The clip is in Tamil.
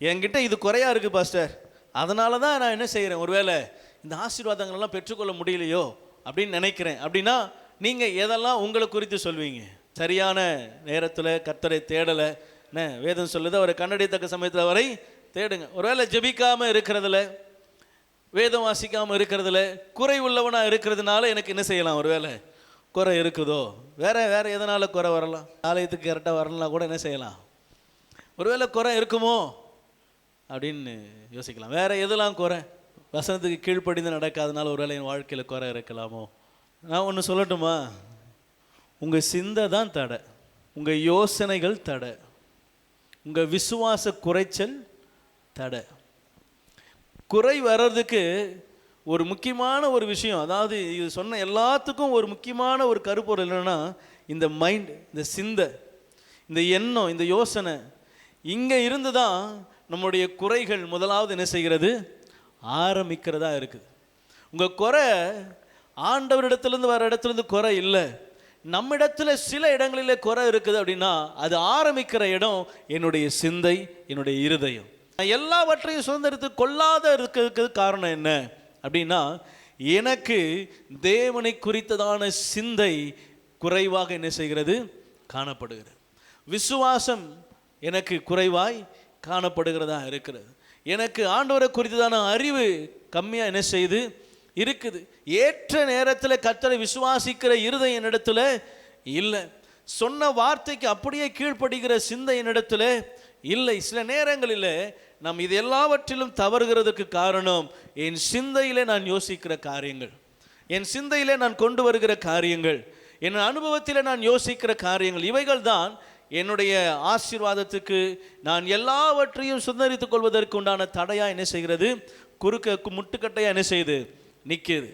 என்கிட்ட இது குறையா இருக்குது பாஸ்டர், அதனால தான் நான் என்ன செய்கிறேன், ஒருவேளை இந்த ஆசீர்வாதங்களெல்லாம் பெற்றுக்கொள்ள முடியலையோ அப்படின்னு நினைக்கிறேன் அப்படின்னா நீங்கள் எதெல்லாம் உங்களை குறித்து சொல்வீங்க? சரியான நேரத்தில் கர்த்தரை தேடலை, என்ன வேதம் சொல்லுது, அவரை கண்டறியத்தக்க சமயத்தில் அவரை தேடுங்க. ஒருவேளை ஜெபிக்காமல் இருக்கிறதுல, வேதம் வாசிக்காமல் இருக்கிறதுல, குறை உள்ளவனாக இருக்கிறதுனால எனக்கு என்ன செய்யலாம், ஒருவேளை குறை இருக்குதோ, வேற எதனால் குறை வரலாம், ஆலயத்துக்கு கரெக்டாக வரலாம் கூட என்ன செய்யலாம், ஒருவேளை குறை இருக்குமோ அப்படின்னு யோசிக்கலாம். வேற எதெல்லாம் குறை, வசனத்துக்கு கீழ்ப்படிந்து நடக்காதனால ஒருவேளை என் வாழ்க்கையில் குறை இருக்கலாமோ? நான் ஒன்று சொல்லட்டுமா, உங்கள் சிந்தை தான் தடை, உங்கள் யோசனைகள் தடை, உங்கள் விசுவாச குறைச்சல் தடை. குறை வர்றதுக்கு ஒரு முக்கியமான ஒரு விஷயம், அதாவது இது சொன்ன எல்லாத்துக்கும் ஒரு முக்கியமான ஒரு கருப்பொருள் என்னென்னா, இந்த மைண்ட், இந்த சிந்தை, இந்த எண்ணம், இந்த யோசனை இங்கே இருந்து தான் நம்முடைய குறைகள் முதலாவது என்ன செய்கிறது, ஆரம்பிக்கிறதா இருக்குது. உங்கள் குறை ஆண்டவரிடத்துலேருந்து வர இடத்துலேருந்து குறை இல்லை, நம்மிடத்துல சில இடங்களில் குறை இருக்குது அப்படின்னா அது ஆரம்பிக்கிற இடம் என்னுடைய சிந்தை, என்னுடைய இருதயம். எல்லாவற்றையும் சுதந்திரத்து கொள்ளாத இருக்கிறதுக்கு காரணம் என்ன அப்படின்னா, எனக்கு தேவனை குறித்ததான சிந்தை குறைவாக என்ன செய்கிறது, காணப்படுகிறது. விசுவாசம் எனக்கு குறைவாய் காணப்படுகிறதா இருக்கிறது. எனக்கு ஆண்டவரை குறித்ததான அறிவு கம்மியாக என்ன செய்யுது இருக்குது. ஏற்ற நேரத்தில் கர்த்தரை விசுவாசிக்கிற இருதயம் என்னிடத்துல இல்லை. சொன்ன வார்த்தைக்கு அப்படியே கீழ்ப்படுகிற சிந்தை என்னிடத்துல இல்லை. சில நேரங்களில் நாம் இது எல்லாவற்றிலும் தவறுகிறதுக்கு காரணம் என் சிந்தையிலே நான் யோசிக்கிற காரியங்கள், என் சிந்தையிலே நான் கொண்டு வருகிற காரியங்கள், என் அனுபவத்தில் நான் யோசிக்கிற காரியங்கள், இவைகள் தான் என்னுடைய ஆசீர்வாதத்துக்கு நான் எல்லாவற்றையும் சுதந்திரித்துக் கொள்வதற்கு உண்டான தடையாக என்ன செய்கிறது, குறுக்க முட்டுக்கட்டையாக என்ன செய்யுது, நிற்கிது.